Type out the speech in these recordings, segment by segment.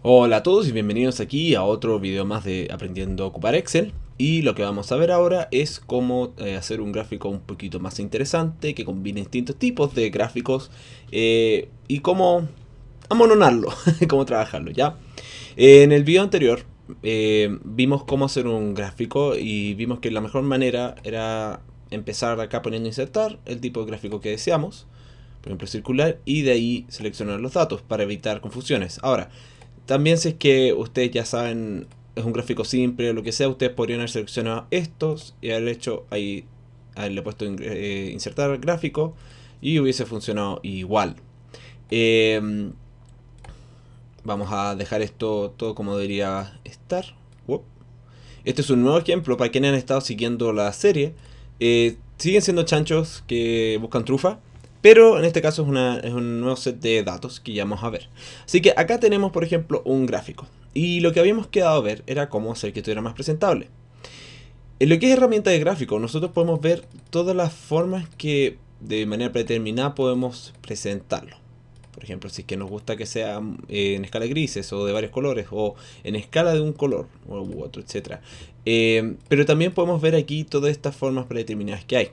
Hola a todos y bienvenidos aquí a otro video más de aprendiendo a ocupar Excel. Y lo que vamos a ver ahora es cómo hacer un gráfico un poquito más interesante que combine distintos tipos de gráficos y cómo amononarlo, cómo trabajarlo, ¿ya? En el video anterior vimos cómo hacer un gráfico y vimos que la mejor manera era empezar acá poniendo insertar el tipo de gráfico que deseamos, por ejemplo circular, y de ahí seleccionar los datos para evitar confusiones. Ahora, también si es que ustedes ya saben, es un gráfico simple o lo que sea, ustedes podrían haber seleccionado estos y haber hecho ahí, haberle puesto insertar gráfico y hubiese funcionado igual. Eh, Vamos a dejar esto todo como debería estar. Este es un nuevo ejemplo para quienes han estado siguiendo la serie. Siguen siendo chanchos que buscan trufa, pero en este caso es un nuevo set de datos que ya vamos a ver. Así que acá tenemos, por ejemplo, un gráfico. Y lo que habíamos quedado a ver era cómo hacer que esto era más presentable. En lo que es herramienta de gráfico, nosotros podemos ver todas las formas que de manera predeterminada podemos presentarlo. Por ejemplo, si es que nos gusta que sea en escala de grises o de varios colores o en escala de un color u otro, etcétera. Pero también podemos ver aquí todas estas formas predeterminadas que hay.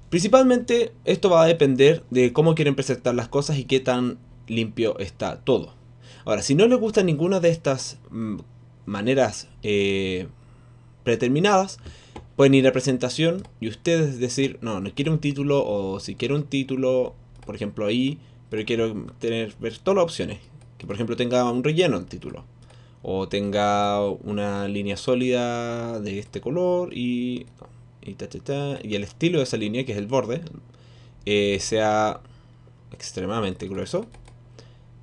Principalmente esto va a depender de cómo quieren presentar las cosas y qué tan limpio está todo. Ahora, si no les gusta ninguna de estas maneras predeterminadas, pueden ir a presentación y ustedes decir, no, no quiero un título, o si quiero un título, por ejemplo ahí, pero quiero ver todas las opciones. Que por ejemplo tenga un relleno el título, o tenga una línea sólida de este color y el estilo de esa línea, que es el borde, sea extremadamente grueso.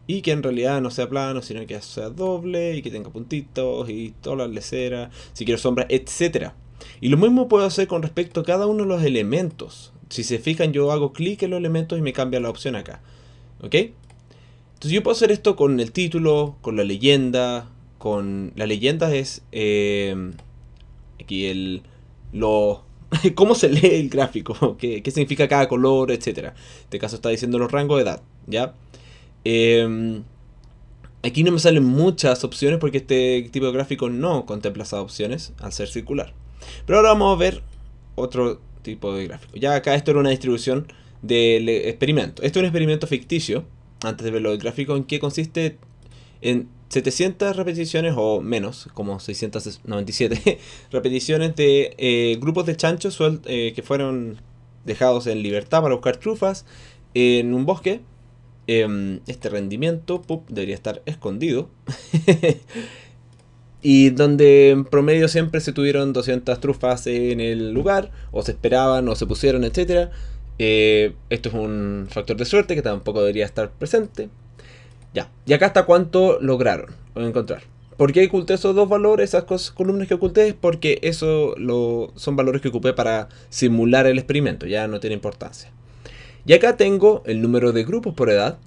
Y que en realidad no sea plano, sino que sea doble y que tenga puntitos y todas las leceras, si quiero sombras, etcétera. Y lo mismo puedo hacer con respecto a cada uno de los elementos. Si se fijan, yo hago clic en los elementos y me cambia la opción acá. ¿Ok? Entonces yo puedo hacer esto con el título, con la leyenda. Con la leyenda es aquí lo cómo se lee el gráfico, qué significa cada color, etcétera. En este caso está diciendo los rangos de edad, ¿ya? Eh, Aquí no me salen muchas opciones porque este tipo de gráfico no contempla esas opciones al ser circular. Pero ahora vamos a ver otro tipo de gráfico. Ya acá esto era una distribución del experimento. Esto es un experimento ficticio, antes de verlo del gráfico, en que consiste en 700 repeticiones o menos, como 697 repeticiones de grupos de chanchos que fueron dejados en libertad para buscar trufas en un bosque. Este rendimiento debería estar escondido. Y donde en promedio siempre se tuvieron 200 trufas en el lugar, o se esperaban, o se pusieron, etcétera. Esto es un factor de suerte que tampoco debería estar presente. Ya, y acá está cuánto lograron encontrar. ¿Por qué oculté esos dos valores, esas columnas que oculté? Es porque son valores que ocupé para simular el experimento, ya no tiene importancia. Y acá tengo el número de grupos por edad.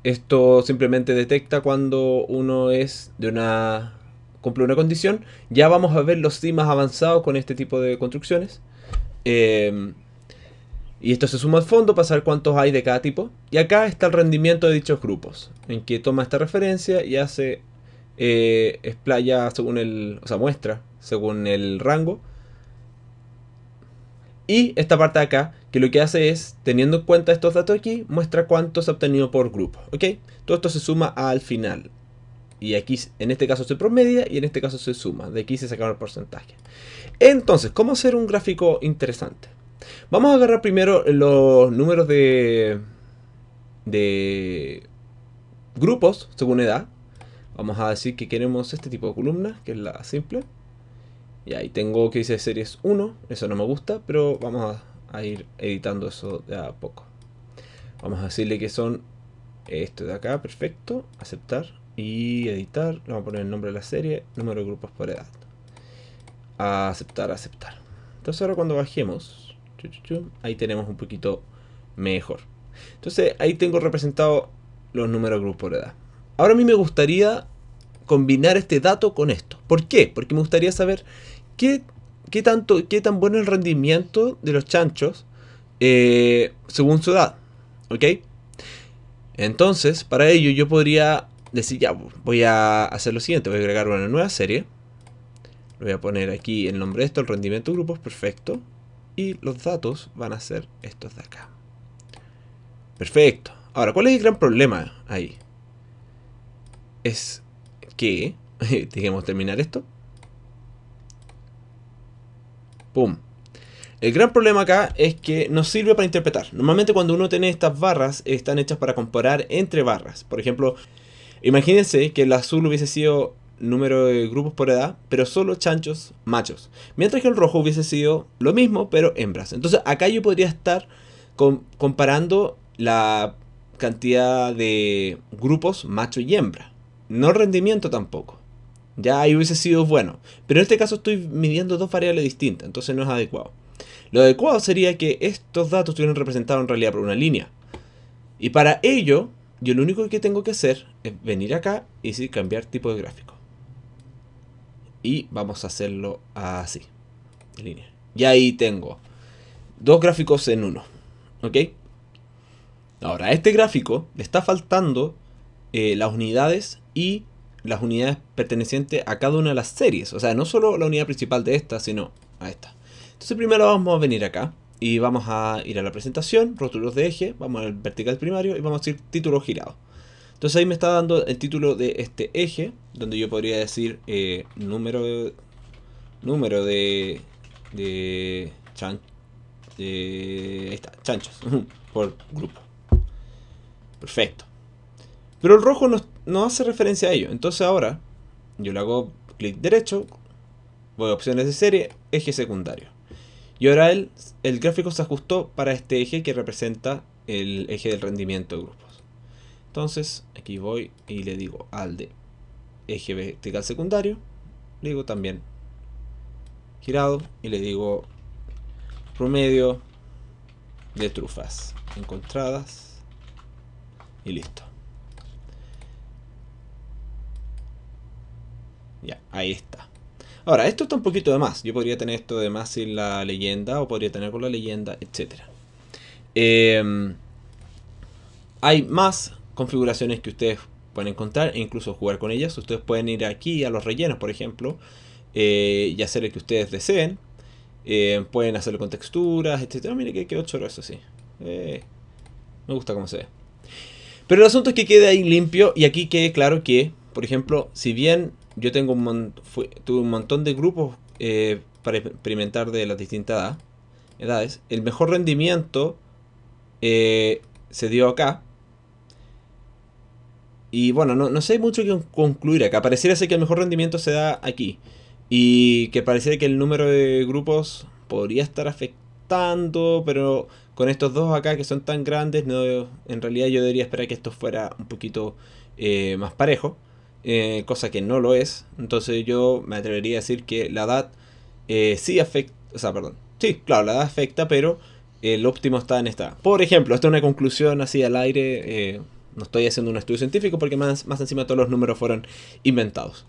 Esto simplemente detecta cuando uno es de cumple una condición. Ya vamos a ver los sí más avanzados con este tipo de construcciones. Eh, y esto se suma al fondo para saber cuántos hay de cada tipo. Y acá está el rendimiento de dichos grupos, en que toma esta referencia y hace explaya según o sea, muestra según el rango. Y esta parte de acá, que lo que hace es, teniendo en cuenta estos datos aquí, muestra cuánto se ha obtenido por grupo. ¿Ok? Todo esto se suma al final. Y aquí, en este caso se promedia y en este caso se suma. De aquí se saca el porcentaje. Entonces, ¿cómo hacer un gráfico interesante? Vamos a agarrar primero los números de grupos según edad. Vamos a decir que queremos este tipo de columna, que es la simple. Y ahí tengo que dice series 1, eso no me gusta, pero vamos a ir editando eso de a poco. Vamos a decirle que son esto de acá, perfecto, aceptar y editar. Le vamos a poner el nombre de la serie, número de grupos por edad. Aceptar, aceptar. Entonces ahora cuando bajemos, ahí tenemos un poquito mejor. Entonces ahí tengo representado los números de grupos por edad. Ahora a mí me gustaría combinar este dato con esto. ¿Por qué? Porque me gustaría saber qué, qué tan bueno es el rendimiento de los chanchos según su edad. ¿Ok? Entonces, para ello yo podría decir, ya, voy a hacer lo siguiente, voy a agregar una nueva serie. Le voy a poner aquí el nombre de esto, el rendimiento de grupos, perfecto. Y los datos van a ser estos de acá. Perfecto. Ahora, ¿cuál es el gran problema ahí? Es que, dejemos terminar esto. ¡Pum! El gran problema acá es que nos sirve para interpretar. Normalmente cuando uno tiene estas barras, están hechas para comparar entre barras. Por ejemplo, imagínense que el azul hubiese sido número de grupos por edad, pero solo chanchos machos. Mientras que el rojo hubiese sido lo mismo, pero hembras. Entonces acá yo podría estar comparando la cantidad de grupos macho y hembra. No el rendimiento tampoco. Ya ahí hubiese sido bueno. Pero en este caso estoy midiendo dos variables distintas, entonces no es adecuado. Lo adecuado sería que estos datos estuvieran representados en realidad por una línea. Y para ello, yo lo único que tengo que hacer es venir acá y decir cambiar tipo de gráfico. Y vamos a hacerlo así, en línea. Y ahí tengo dos gráficos en uno. ¿Ok? Ahora, a este gráfico le está faltando las unidades y las unidades pertenecientes a cada una de las series. O sea, no solo la unidad principal de esta, sino a esta. Entonces primero vamos a venir acá y vamos a ir a la presentación, rótulos de eje, vamos al vertical primario y vamos a decir título girado. Entonces ahí me está dando el título de este eje, donde yo podría decir número de ahí está, chanchos por grupo. Perfecto. Pero el rojo no hace referencia a ello. Entonces ahora yo le hago clic derecho, voy a opciones de serie, eje secundario. Y ahora el gráfico se ajustó para este eje que representa el eje del rendimiento de grupos. Entonces aquí voy y le digo al de eje vertical secundario, le digo también girado y le digo promedio de trufas encontradas y listo. Ya, ahí está. Ahora, esto está un poquito de más. Yo podría tener esto de más sin la leyenda, o podría tener con la leyenda, etc. Hay más configuraciones que ustedes pueden encontrar e incluso jugar con ellas. Ustedes pueden ir aquí a los rellenos, por ejemplo, y hacer el que ustedes deseen. Pueden hacerlo con texturas, etc. Mire que quedó choro eso, sí. Me gusta cómo se ve. Pero el asunto es que quede ahí limpio y aquí quede claro que, por ejemplo, si bien yo tengo tuve un montón de grupos para experimentar de las distintas edades, el mejor rendimiento se dio acá. Y bueno, no sé mucho que concluir acá. Pareciera ser que el mejor rendimiento se da aquí. Y que pareciera que el número de grupos podría estar afectando, pero con estos dos acá que son tan grandes, no, en realidad yo debería esperar que esto fuera un poquito más parejo. Cosa que no lo es. Entonces yo me atrevería a decir que la edad sí afecta. O sea, perdón. Sí, claro, la edad afecta, pero el óptimo está en esta. Por ejemplo, esta es una conclusión así al aire. No estoy haciendo un estudio científico porque más encima todos los números fueron inventados.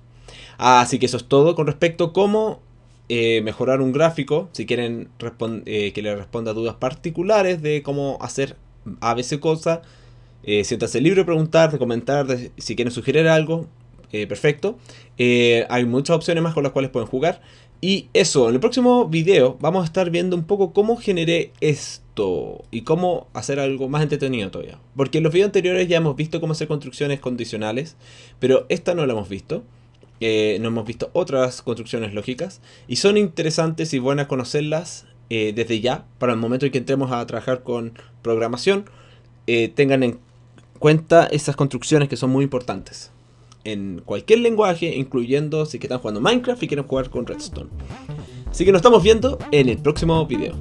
Así que eso es todo con respecto a cómo mejorar un gráfico. Si quieren que le responda a dudas particulares de cómo hacer ABC cosa, siéntanse libre de preguntar, de comentar, si quieren sugerir algo. Perfecto. Hay muchas opciones más con las cuales pueden jugar. Y eso, en el próximo video vamos a estar viendo un poco cómo generé esto y cómo hacer algo más entretenido todavía. Porque en los videos anteriores ya hemos visto cómo hacer construcciones condicionales, pero esta no la hemos visto. No hemos visto otras construcciones lógicas y son interesantes y buenas conocerlas desde ya, para el momento en que entremos a trabajar con programación. Tengan en cuenta esas construcciones que son muy importantes en cualquier lenguaje, incluyendo si que están jugando Minecraft y quieren jugar con Redstone. Así que nos estamos viendo en el próximo video.